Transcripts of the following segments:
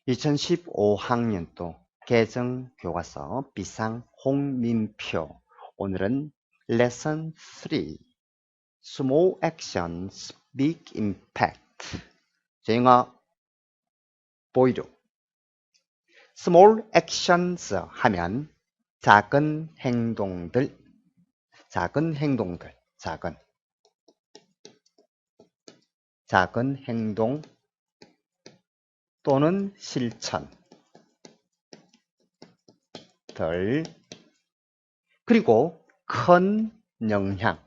2015학년도 개정교과서 비상 홍민표. 오늘은 레슨 3 Small Actions Big Impact. 영어 보이죠? Small Actions 하면 작은 행동들, 작은 행동 또는 실천들, 그리고 큰 영향.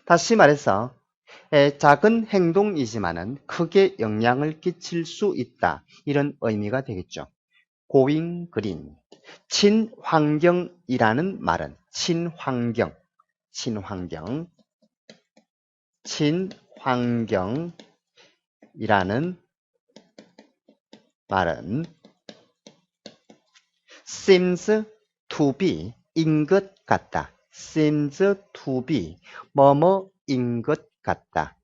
다시 말해서 작은 행동이지만은 크게 영향을 끼칠 수 있다. 이런 의미가 되겠죠. Going green. 친환경이라는 말은 친환경이라는 말은 seems to be 인 것 같다. seems to be 뭐뭐인 것 같다.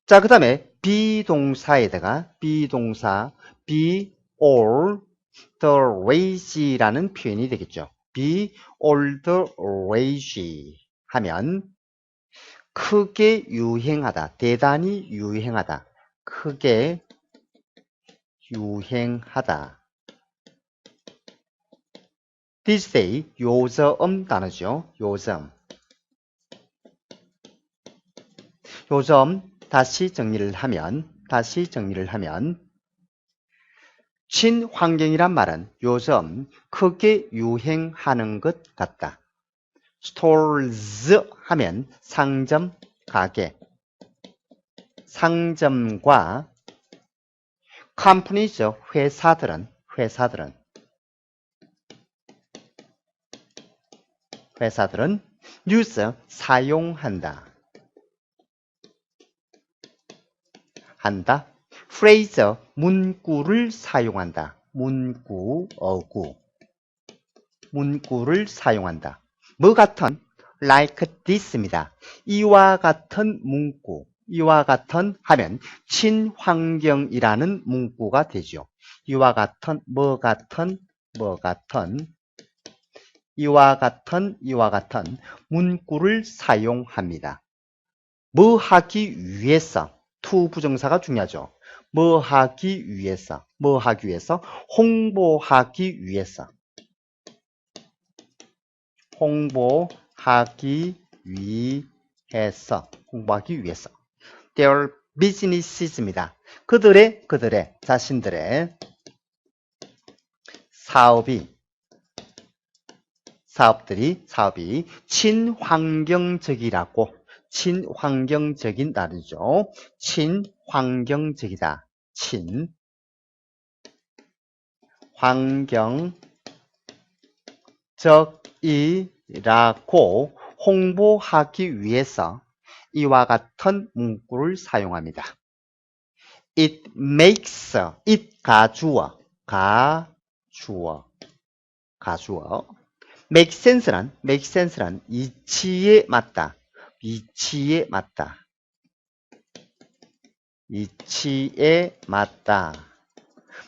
자, 그 다음에 비동사에다가 비동사 be all the rage라는 표현이 되겠죠. be all the rage 하면 크게 유행하다, 대단히 유행하다, 크게 유행하다. These days, 요즘 단어죠. 요즘 다시 정리를 하면 친환경이란 말은 요즘 크게 유행하는 것 같다. Stores 하면 상점, 가게, 상점과 companies, 회사들은 use, 사용한다. phrase, 문구를 사용한다. 문구를 사용한다. 뭐 같은 like this입니다. 이와 같은 문구, 이와 같은 하면 친환경이라는 문구가 되죠. 이와 같은, 이와 같은 문구를 사용합니다. 뭐 하기 위해서, to 부정사가 중요하죠. 뭐 하기 위해서, 홍보하기 위해서, their business입니다. 자신들의 사업이 친환경적인 단어죠. 친환경적이다. 친환경적이라고 홍보하기 위해서 이와 같은 문구를 사용합니다. It makes, 가주어. make sense란 이치에 맞다.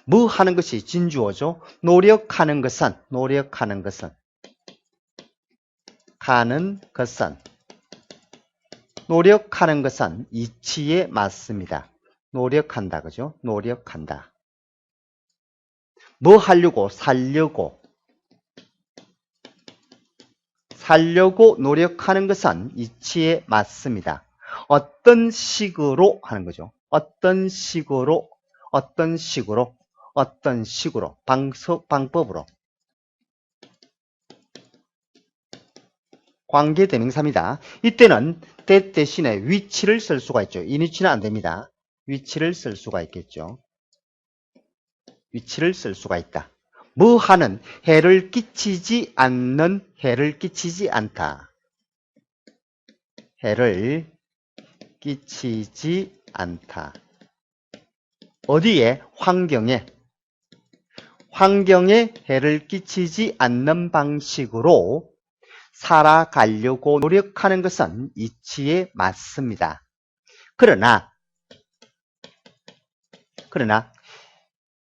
뭐 하는 것이 진주어죠. 노력하는 것은 이치에 맞습니다. 노력한다, 그죠? 노력한다. 뭐 하려고? 살려고 노력하는 것은 이치에 맞습니다. 어떤 식으로 하는 거죠. 어떤 식으로 방법으로. 관계대명사입니다. 이때는 that 대신에 위치를 쓸 수가 있죠. 이 위치는 안 됩니다. 위치를 쓸 수가 있겠죠. 위치를 쓸 수가 있다. 뭐 하는, 해를 끼치지 않다. 해를 끼치지 않다. 어디에? 환경에 해를 끼치지 않는 방식으로 살아가려고 노력하는 것은 이치에 맞습니다. 그러나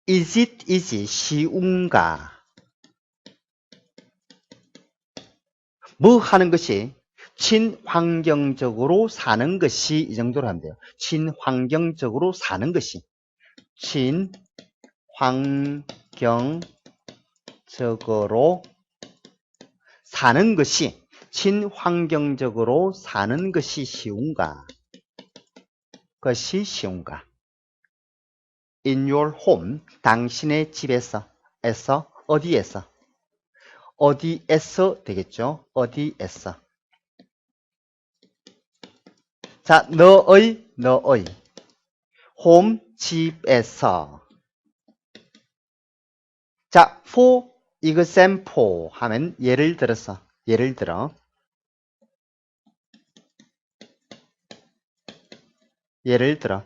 is it easy 쉬운가? 뭐 하는 것이 친환경적으로 사는 것이 이 정도로 하면 돼요. 친환경적으로 사는 것이 친환경적으로 사는 것이 친환경적으로 사는 것이 쉬운가? In your home, 당신의 집에서, 어디에서 되겠죠? 어디에서. 자, 너의 home, 집에서. 자, for example 하면 예를 들어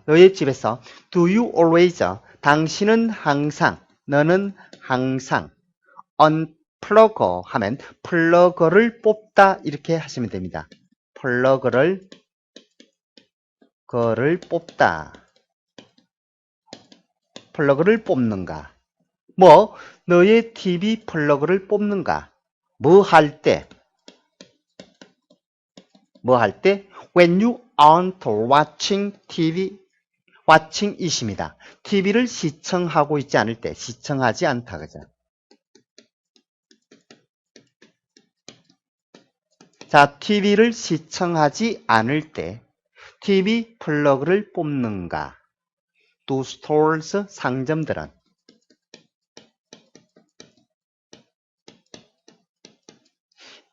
너의 집에서 do you always 너는 항상 unplug 하면 플러그를 뽑다 이렇게 하시면 됩니다. 플러그를 뽑는가? 너의 TV 플러그를 뽑는가? 뭐 할 때? When you aren't watching TV, watching it입니다. TV를 시청하고 있지 않을 때, 시청하지 않다, 그죠? 자, TV를 시청하지 않을 때, TV 플러그를 뽑는가? Do stores, 상점들은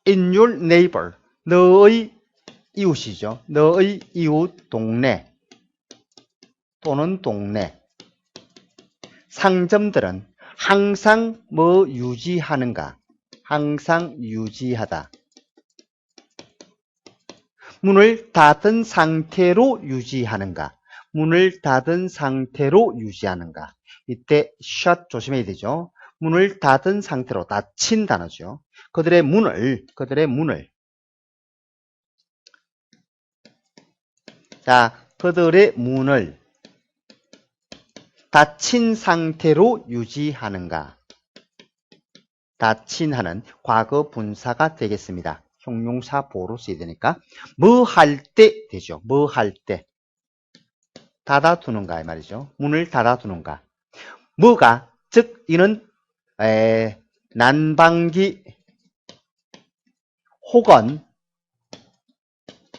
in your neighbor, 너의 이웃이죠. 너의 이웃 동네 또는 동네. 상점들은 항상 뭐 유지하는가? 항상 유지하다. 문을 닫은 상태로 유지하는가? 문을 닫은 상태로 유지하는가? 이때 shut 조심해야 되죠. 문을 닫은 상태로, 닫힌 단어죠. 그들의 문을 닫힌 상태로 유지하는가? 닫힌 하는 과거 분사가 되겠습니다. 형용사 보호로 써야 되니까 뭐 할 때 되죠. 뭐 할 때 닫아두는가 이 말이죠. 문을 닫아두는가. 뭐가 즉 이는 난방기 혹은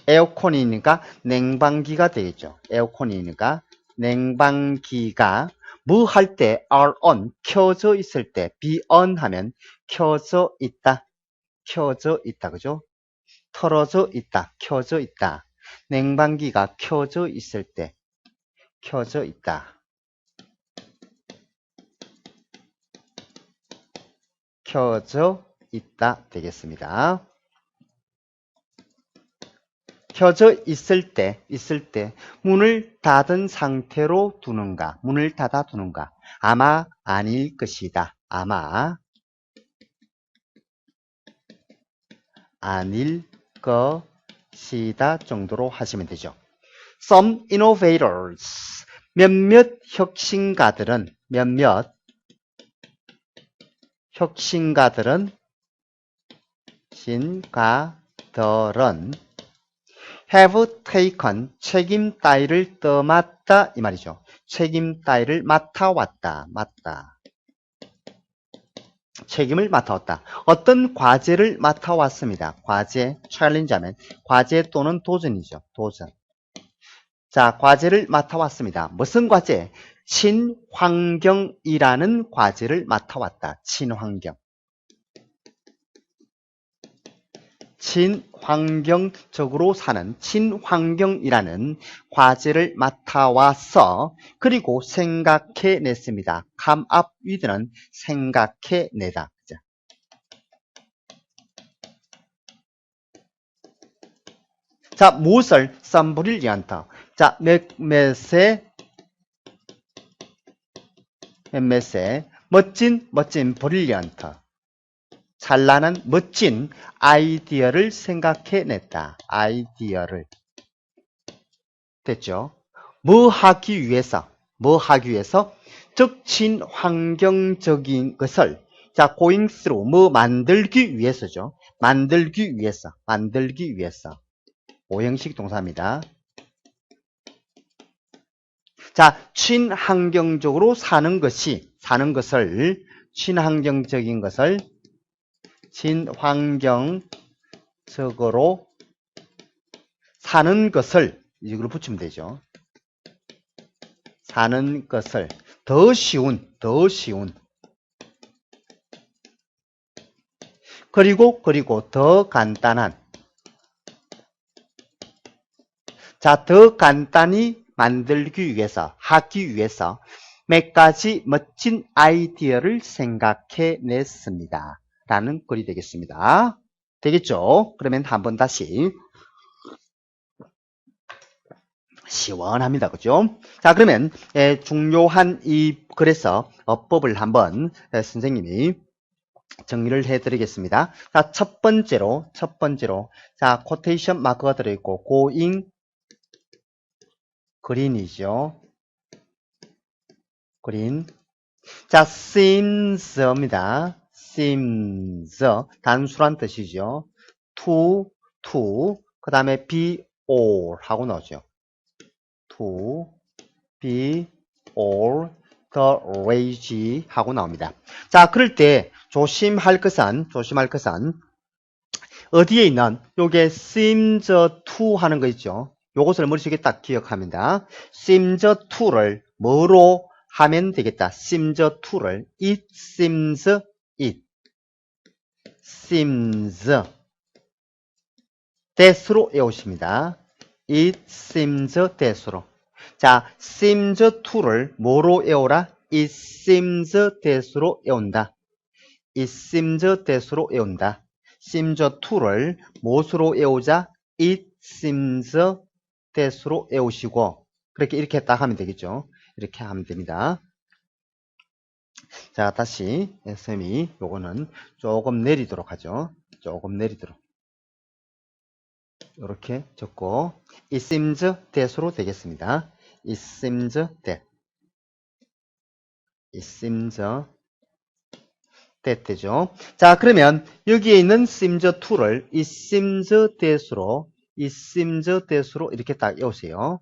에어컨이니까 냉방기가 되겠죠. 에어컨이니까 냉방기가 뭐 할 때 are on 켜져 있을 때 be on 하면 켜져 있다 그죠? 털어져 있다 켜져 있다. 냉방기가 켜져 있을 때 켜져 있다 되겠습니다. 켜져 있을 때 문을 닫은 상태로 두는가? 문을 닫아 두는가? 아마 아닐 것이다. 아마 아닐 것이다 정도로 하시면 되죠. Some innovators 몇몇 혁신가들은 have taken 책임 따위를 떠맡다 이 말이죠. 책임 따위를 맡아왔다. 책임을 맡아왔다. 어떤 과제를 맡아왔습니다. 과제, 챌린지 하면 과제 또는 도전이죠. 도전. 자, 과제를 맡아왔습니다. 무슨 과제? 친환경이라는 과제를 맡아왔다. 친환경적으로 사는 친환경이라는 과제를 맡아와서 그리고 생각해냈습니다. come up with는 생각해내다. 자, 무엇을 썸브릴리언트. 자, 몇몇의 멋진 브릴리언트. 찬란한 멋진 아이디어를 생각해냈다. 아이디어를. 됐죠? 뭐 하기 위해서? 즉 친환경적인 것을 자, going through 뭐 만들기 위해서죠. 만들기 위해서. 오형식 동사입니다. 자, 친환경적으로 사는 것을 친환경적인 것을 친환경적으로 사는 것을 이걸 붙이면 되죠. 사는 것을 더 쉬운 그리고 더 간단한 자, 더 간단히 만들기 위해서 하기 위해서 몇 가지 멋진 아이디어를 생각해냈습니다. 라는 글이 되겠습니다. 되겠죠? 그러면 한번 다시 시원합니다. 그죠? 자, 그러면 중요한 이 글에서 어법을 한번 선생님이 정리를 해드리겠습니다. 자, 첫 번째로 자, 코테이션 마크가 들어있고 going green이죠. green. 자, seems입니다. seems 단수란 뜻이죠. to 그 다음에 be all 하고 나오죠. to be all the rage 하고 나옵니다. 자, 그럴 때 조심할 것은 어디에 있는 요게 seems to 하는 거 있죠. 요것을 머릿속에 딱 기억합니다. seems to를 뭐로 하면 되겠다. seems to를 it seems that으로 외우십니다. it seems that으로. 자, seems to를 뭐로 외워라? it seems that으로 외운다. seems to를 무엇으로 외우자? it seems that으로 외우시고 이렇게 딱 하면 되겠죠. 이렇게 하면 됩니다. 자, 다시 쌤이 요거는 조금 내리도록 하죠. 이렇게 적고 it seems that으로 되겠습니다. it seems that 되죠. 자, 그러면 여기에 있는 seems to를 it seems that으로 이렇게 딱 외우세요.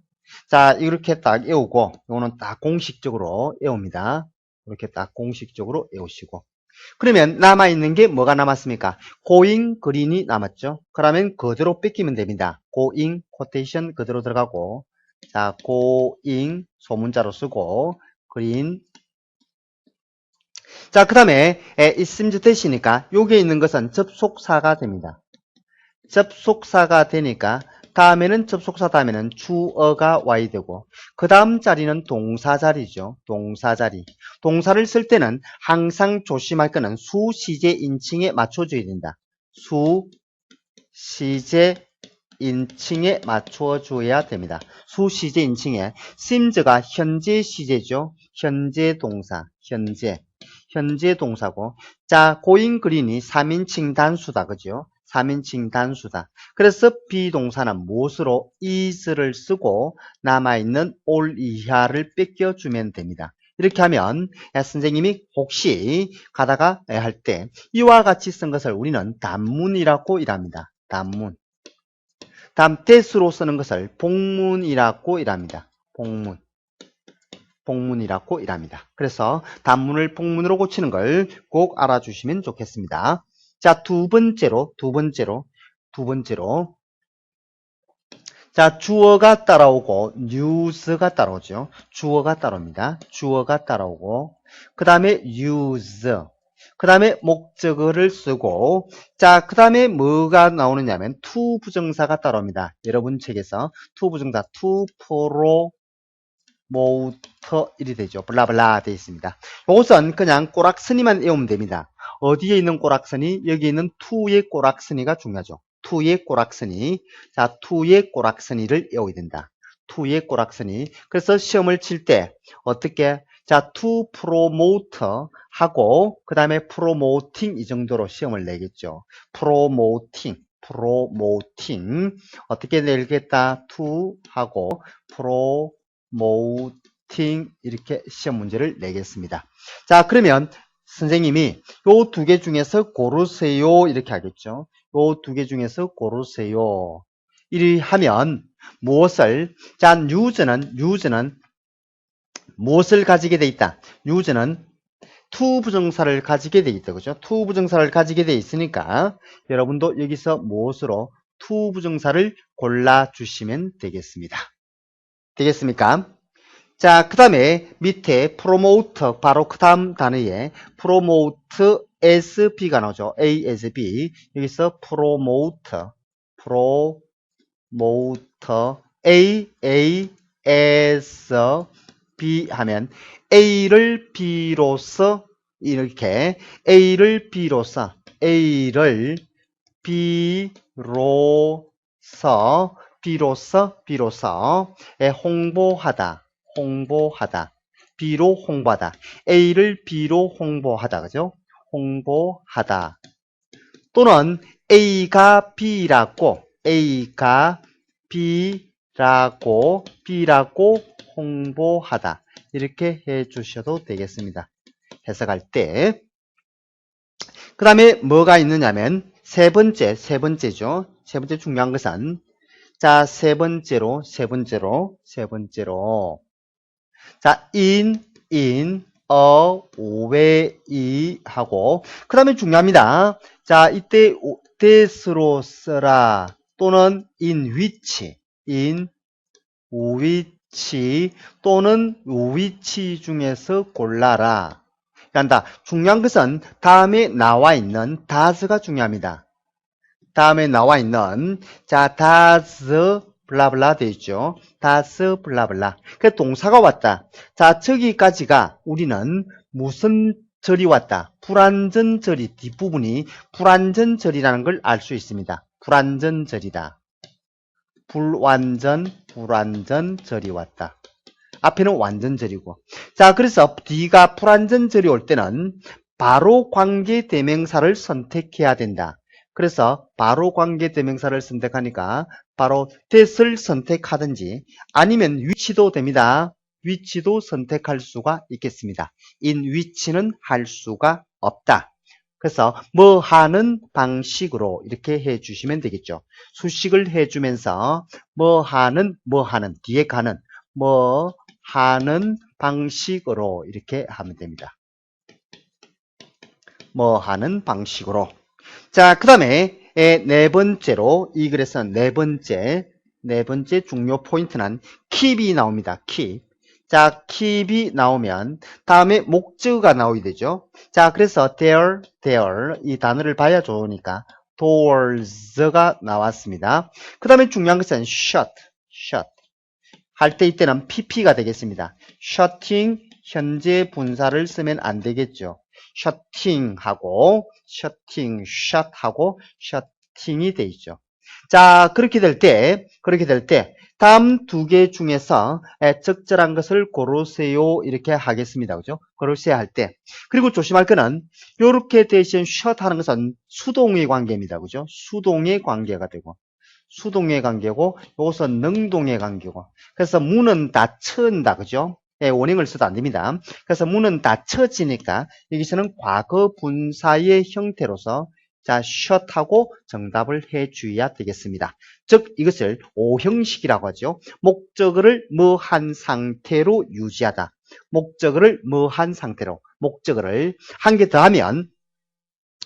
자, 이렇게 딱 외우고 이거는 딱 공식적으로 외웁니다. 이렇게 딱 공식적으로 외우시고 그러면 남아있는 게 뭐가 남았습니까? going green이 남았죠. 그러면 그대로 뺏기면 됩니다. going quotation 그대로 들어가고 자, going 소문자로 쓰고 green 자, 그 다음에 it seems that이니까 여기에 있는 것은 접속사가 됩니다. 접속사가 되니까 접속사 다음에는 주어가 와야 되고 그 다음 자리는 동사 자리죠. 동사를 쓸 때는 항상 조심할 거는 수시제 인칭에 맞춰줘야 된다. 수시제 인칭에 맞춰줘야 됩니다. 수시제 인칭에 seems가 현재 시제죠. 현재 동사고 자, going green이 3인칭 단수다. 그죠? 3인칭 단수다. 그래서 비동사는 무엇으로 is를 쓰고 남아있는 all 이하를 뺏겨주면 됩니다. 이렇게 하면 선생님이 혹시 가다가 할 때 이와 같이 쓴 것을 우리는 단문이라고 일합니다. 단문. 다음 that으로 쓰는 것을 복문이라고 일합니다. 복문이라고 일합니다. 그래서 단문을 복문으로 고치는 걸 꼭 알아주시면 좋겠습니다. 자, 두 번째로 자, 주어가 따라오고 news가 따라오죠. 주어가 따라옵니다. 주어가 따라오고 그 다음에 use 그 다음에 목적어를 쓰고 자, 그 다음에 뭐가 나오느냐면 to 부정사가 따라옵니다. 여러분 책에서 to 부정사 to promote 일이 되죠. 블라블라 되어 있습니다. 이것은 그냥 꼬락서니만 외우면 됩니다. 어디에 있는 꼬락서니? 여기 있는 to의 꼬락서니가 중요하죠. to의 꼬락서니. 자, to의 꼬락서니를 외워야 된다. to의 꼬락서니. 그래서 시험을 칠 때 어떻게 자, to promote 하고 그 다음에 promoting 이 정도로 시험을 내겠죠. promoting 어떻게 내겠다? to 하고 promoting 이렇게 시험 문제를 내겠습니다. 자, 그러면 선생님이 요 두 개 중에서 고르세요 이렇게 하겠죠. 요 두 개 중에서 고르세요. 이리 하면 무엇을 자, use는 무엇을 가지게 돼 있다? use는 to 부정사를 가지게 돼 있다. 그죠? to 부정사를 가지게 돼 있으니까 여러분도 여기서 무엇으로 to 부정사를 골라 주시면 되겠습니다. 되겠습니까? 자, 그 다음에 밑에 promote 바로 그 다음 단어에 promote as B가 나오죠. A as B. 여기서 promote A as B 하면 A를 B로서 이렇게 A를 B로서 홍보하다. B로 홍보하다. A를 B로 홍보하다. 그죠? 홍보하다. 또는 A가 B라고 홍보하다. 이렇게 해 주셔도 되겠습니다. 해석할 때. 그 다음에 뭐가 있느냐면 세 번째죠. 세 번째 중요한 것은 자, 세 번째로 자, in, a way 하고 그 다음에 중요합니다. 자, 이때 that으로 써라 또는 in which 또는 which 중에서 골라라. 그러니까 중요한 것은 다음에 나와 있는 does가 중요합니다. 다음에 나와 있는 자 does 블라블라 되어 있죠. does 블라블라. 그 동사가 왔다. 자 저기까지가 우리는 무슨 절이 왔다. 불완전절이 뒷부분이 불완전절이라는 걸 알 수 있습니다. 불완전절이다. 불완전절이 왔다. 앞에는 완전절이고. 자, 그래서 D가 불완전절이 올 때는 바로 관계 대명사를 선택해야 된다. 그래서 바로 관계 대명사를 선택하니까 바로 that을 선택하든지 아니면 which도 됩니다. which도 선택할 수가 있겠습니다. in which는 할 수가 없다. 그래서 뭐 하는 방식으로 이렇게 해주시면 되겠죠. 수식을 해주면서 뭐 하는 뒤에 가는 뭐 하는 방식으로 이렇게 하면 됩니다. 뭐 하는 방식으로. 자, 그 다음에 네 번째로 이 글에서 네 번째 중요 포인트는 keep이 나옵니다. keep. 자, keep이 나오면 다음에 목적어가 나오게 되죠. 자, 그래서 there 이 단어를 봐야 좋으니까 towards가 나왔습니다. 그 다음에 중요한 것은 shut 할 때 이때는 pp가 되겠습니다. shutting 현재 분사를 쓰면 안 되겠죠. shutting하고 shutting이 돼 있죠. 자, 그렇게 될 때 다음 두 개 중에서 적절한 것을 고르세요 이렇게 하겠습니다. 그죠? 고르세요 할 때. 그리고 조심할 거는 이렇게 대신 shut 하는 것은 수동의 관계입니다. 그죠? 수동의 관계가 되고 수동의 관계고 이것은 능동의 관계고 그래서 문은 닫힌다. 그죠? 예, 원형을 써도 안 됩니다. 그래서 문은 닫혀지니까 여기서는 과거 분사의 형태로서 자, shut하고 정답을 해 주어야 되겠습니다. 즉 이것을 오형식이라고 하죠. 목적어를 뭐한 상태로 유지하다. 목적어를 뭐한 상태로 목적어를 한 개 더 하면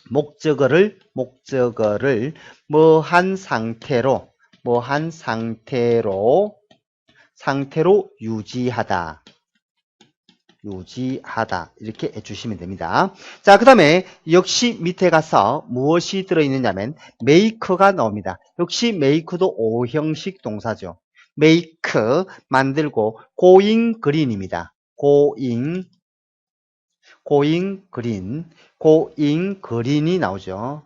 목적어를 뭐한 상태로 유지하다 이렇게 해주시면 됩니다. 자, 그 다음에 역시 밑에 가서 무엇이 들어있느냐면 make가 나옵니다. 역시 make도 오형식 동사죠. make 만들고 going green입니다. going green이 나오죠.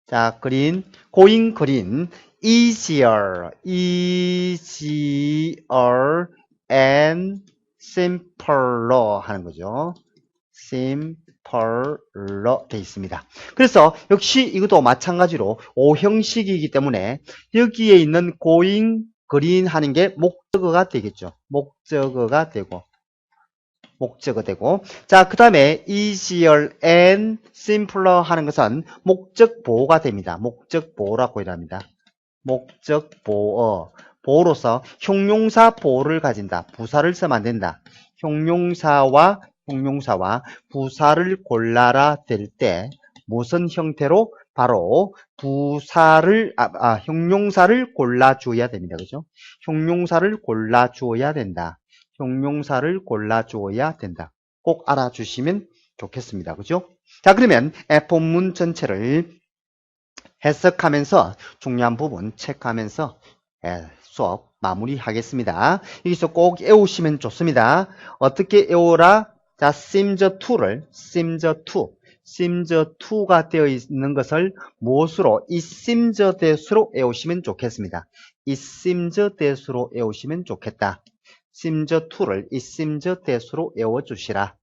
자, going green easier and simpler 하는 거죠. simpler 돼 있습니다. 그래서 역시 이것도 마찬가지로 오형식이기 때문에 여기에 있는 going green 하는 게 목적어가 되겠죠. 목적어가 되고 자, 그 다음에 easier and simpler 하는 것은 목적 보호가 됩니다. 목적 보호라고 합니다. 목적 보호. 보호로서 형용사 보호를 가진다. 부사를 쓰면 안 된다. 형용사와 부사를 골라라 될 때 무슨 형태로? 바로 부사를 형용사를 골라줘야 됩니다. 그죠? 형용사를 골라줘야 된다. 형용사를 골라줘야 된다. 꼭 알아주시면 좋겠습니다. 그죠? 자, 그러면 본문 전체를 해석하면서 중요한 부분 체크하면서 수업 마무리하겠습니다. 여기서 꼭 외우시면 좋습니다. 어떻게 외우라? 자, sims2가 되어 있는 것을 무엇으로? seems that으로 외우시면 좋겠습니다. seems that으로 외우시면 좋겠다. sims2를 seems that으로 외워주시라.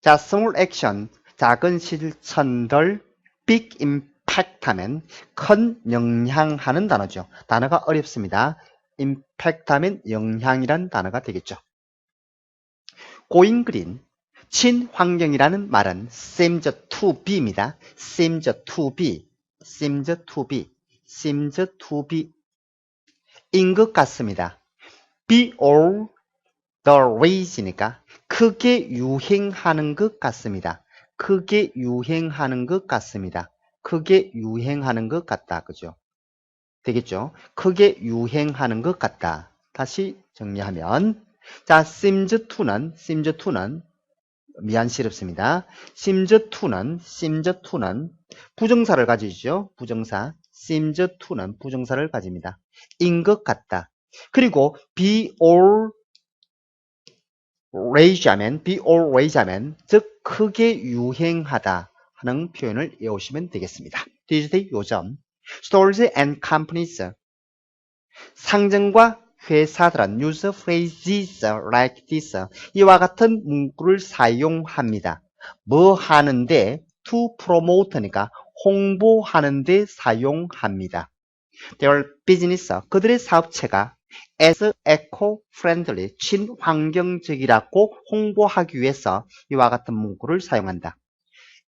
자, small action, 작은 실천들, big impact 하면 큰 영향하는 단어죠. 단어가 어렵습니다. impact 하면 영향이란 단어가 되겠죠. going green, 친환경이라는 말은 seems to be입니다. seems to be 인 것 같습니다. be all the rage니까 크게 유행하는 것 같습니다. 크게 유행하는 것 같습니다. 크게 유행하는 것 같다. 그죠? 되겠죠? 크게 유행하는 것 같다. 다시 정리하면 자, seems to는 미안스럽습니다. seems to는 부정사를 가지죠. 부정사. seems to는 부정사를 가집니다. 인 것 같다. 그리고 be all rage 하면 즉 크게 유행하다 하는 표현을 외우시면 되겠습니다. 디지털 요점 stores and companies 상점과 회사들은 use phrases like this 이와 같은 문구를 사용합니다. 뭐 하는데? to promote니까 홍보하는데 사용합니다. Their business 그들의 사업체가 as eco-friendly, 친환경적이라고 홍보하기 위해서 이와 같은 문구를 사용한다.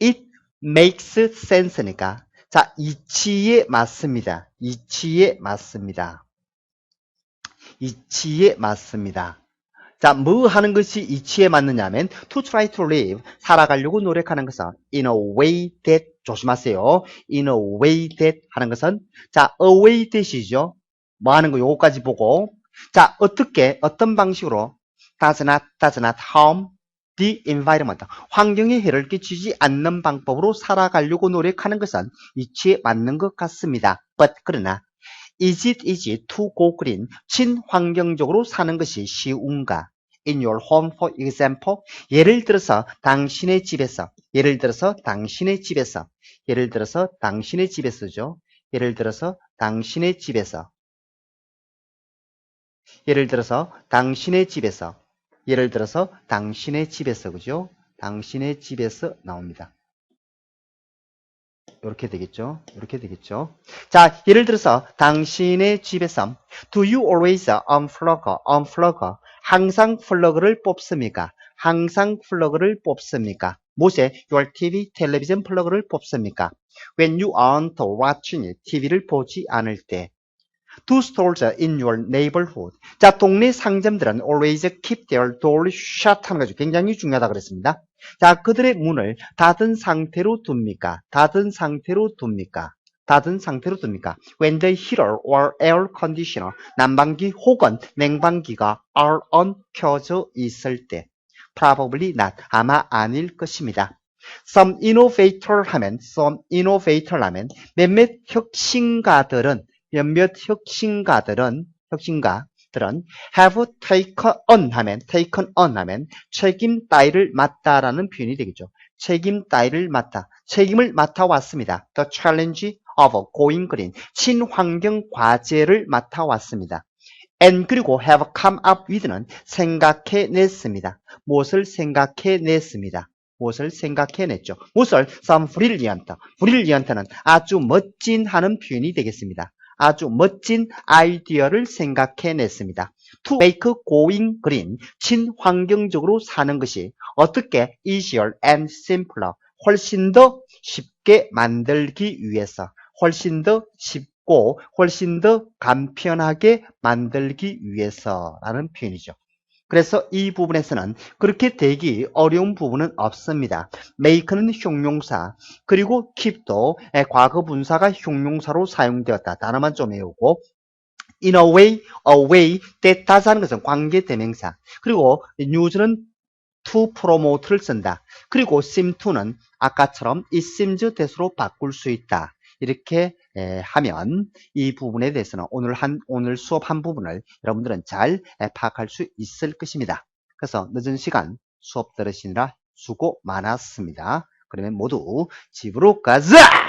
It makes sense니까 자, 이치에 맞습니다. 이치에 맞습니다. 자, 뭐 하는 것이 이치에 맞느냐면 to try to live, 살아가려고 노력하는 것은 in a way that, 조심하세요. in a way that 하는 것은 자, a way that이죠. 뭐 하는 거 요거까지 보고 자, 어떻게 어떤 방식으로 does not harm the environment, 환경에 해를 끼치지 않는 방법으로 살아가려고 노력하는 것은 이치에 맞는 것 같습니다. but 그러나 Is it easy to go green? 친환경적으로 사는 것이 쉬운가? In your home, for example, 예를 들어서 당신의 집에서죠. 예를 들어서 당신의 집에서 그죠? 당신의 집에서 나옵니다. 이렇게 되겠죠. 자, 예를 들어서 당신의 집에서 do you always unplug? 항상 플러그를 뽑습니까? 무엇에? your TV, 텔레비전 플러그를 뽑습니까? when you aren't watching it, TV를 보지 않을 때. Do stores in your neighborhood. 자, 동네 상점들은 always keep their doors shut 하는 거죠. 굉장히 중요하다 그랬습니다. 자, 그들의 문을 닫은 상태로 둡니까? When the heater or air conditioner, 난방기 혹은 냉방기가 are on, 켜져 있을 때. Probably not, 아마 아닐 것입니다. Some innovator 하면 몇몇 혁신가들은 have taken on 하면 책임 따위를 맡다라는 표현이 되겠죠. 책임 따위를 맡다. 책임을 맡아왔습니다. The challenge of going green. 친환경 과제를 맡아왔습니다. and 그리고 have come up with는 생각해냈습니다. 무엇을 생각해냈습니다. 무엇을 생각해냈죠. 무엇을? some brilliant. brilliant는 아주 멋진 하는 표현이 되겠습니다. 아주 멋진 아이디어를 생각해냈습니다. to make going green. 친환경적으로 사는 것이 어떻게 easier and simpler. 훨씬 더 쉽게 만들기 위해서. 훨씬 더 쉽고 훨씬 더 간편하게 만들기 위해서라는 표현이죠. 그래서 이 부분에서는 그렇게 되기 어려운 부분은 없습니다. make는 형용사, 그리고 keep도 과거 분사가 형용사로 사용되었다. 단어만 좀 외우고 in a way that does 하는 것은 관계대명사, 그리고 use는 to promote를 쓴다. 그리고 seem to는 아까처럼 it seems that으로 바꿀 수 있다. 이렇게 하면 이 부분에 대해서는 오늘 수업 한 부분을 여러분들은 잘 파악할 수 있을 것입니다. 그래서 늦은 시간 수업 들으시느라 수고 많았습니다. 그러면 모두 집으로 가자!